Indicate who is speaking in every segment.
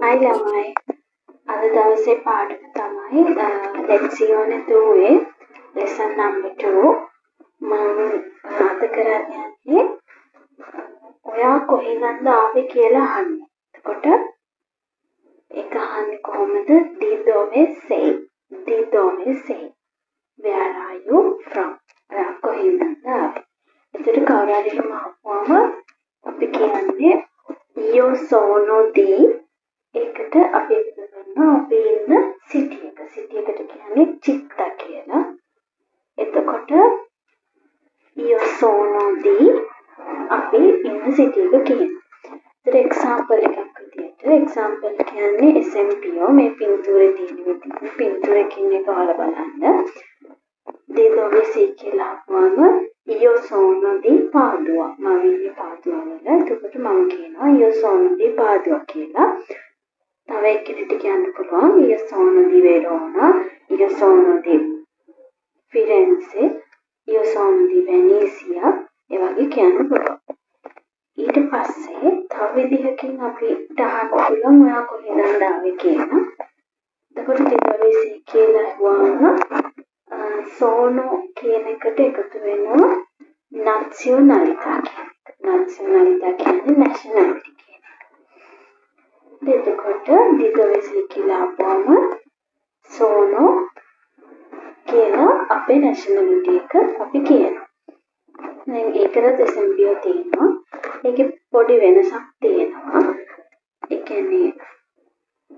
Speaker 1: Hi ළමයි. අද දවසේ පාඩම තමයි ලෙක්සියෝන 2 lesson number 2. මම අද කරන්න යන්නේ ඔයා කොහෙන්ද ආවේ කියලා අහන්න. එතකොට ඒක අහන්නේ කොහොමද? Did always say. Did always say. Where are you from? ඔයා කොහෙන්ද ආවේ? එතකොට කවුරු හරි මහවම අපි කියන්නේ io sono di ඒකට අපි එකතු කරනවා අපි ඉන්න සිටි එක. සිටි එකට කියන්නේ චිත්තා කියලා. එතකොට io sono di අපි ඉන්න සිටි එක කියනවා. ඒතර එක්සැම්පල් එකක් විදියට එක්සැම්පල් කියන්නේ SMPO මේ පින්තූරේ තියෙන විදිහ. පින්තූරකින් එක අහලා බලන්න. දෙදොවිසි කියලා වම io sono di Padua. මම ඉන්නේ පාදුවා වල. එතකොට මම කියනවා io sono di Padua කියලා. තව එක්කෙනෙක්ට කියන්න පුළුවන් io sono di Verona, io sono di Firenze, io sono di Venezia ඒ වගේ කියන්න පුළුවන්. ඊට පස්සේ තව විදිහකින් අපිට අහන්න පුළුවන් ඔයා කොහෙන්ද ආවේ කියලා. එතකොට දෙදොවිසි කියලා වුවම sono කියන එකට එකතු වෙනවා nazionalità කියන එක. nazionalità කියන්නේ nationality කියන එක. එතකොට දෙදොවිසි කියලා වුවම sono කියන අපේ nationality එක අපි කියනවා. දැන් ඒකට SMPO තියෙනවා. ඒකේ පොඩි වෙනසක් තියෙනවා. ඒ කියන්නේ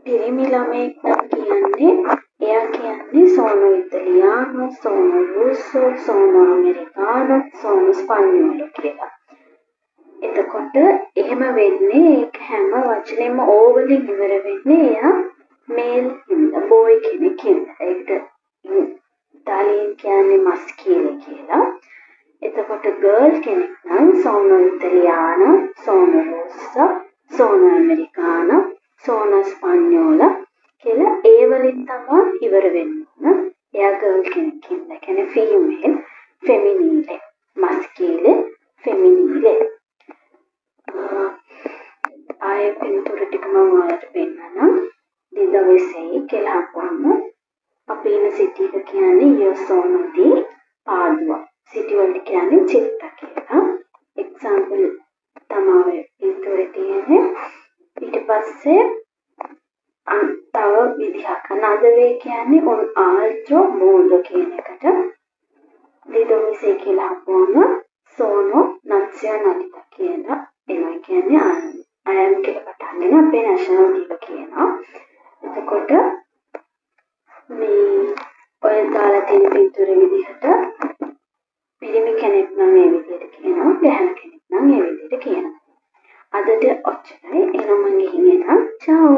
Speaker 1: පිරිමි ළමෙක් නම් කියන්නේ එයා කියන්නේ sono italiano, sono russo, sono americano, sono spagnolo කියලා. එතකොට එහෙම වෙන්නේ ඒක හැම වචනෙම O වලින් ඉවර වෙන්නේ එයා male හින්දා boy කෙනෙක් හින්දා. ඒකට ඉතාලියෙන් කියන්නේ maschile කියලා. එතකොට girl කෙනෙක් නම් sono italiana, sono russa, sono americana, sono spagnola කියලා ඒ වලින් තමයි ඉවර වෙන්නේ. එයා girl කෙනෙක් හින්දා. කියන්නේ female, feminile, maschile, feminile. ආයේ පින්තූර ටික මම ඔයාලට පෙන්නන්නම්. දෙදොවිසි කියලා හපුවම අපි ඉන්න සිටි එක කියන්නේ io sono di Padua. සිටි වලට කියන්නේ චිත්තා කියලා. එක්සැම්පල් තමයි පින්තූරේ තියෙන්නේ. ඊට පස්සේ තව විදිහක් another way කියන්නේ on altro modo කියන එකට දෙදොවිසි කියලා හපුවම sono nazionalità කියලා එනවා. කියන්නේ I am කියලා පටන්ගෙන අපේ nationality එක කියනවා. එතකොට මේ ඔය දාලා තියෙන පින්තූරේ විදිහට පිරිමි කෙනෙක් නම් මේ විදිහට කියනවා, ගැහණු කෙනෙක් නම් මේ විදිහට කියනවා. අදට ඔච්චරයි. එහෙනම් මම ගිහින් එනවා. ciao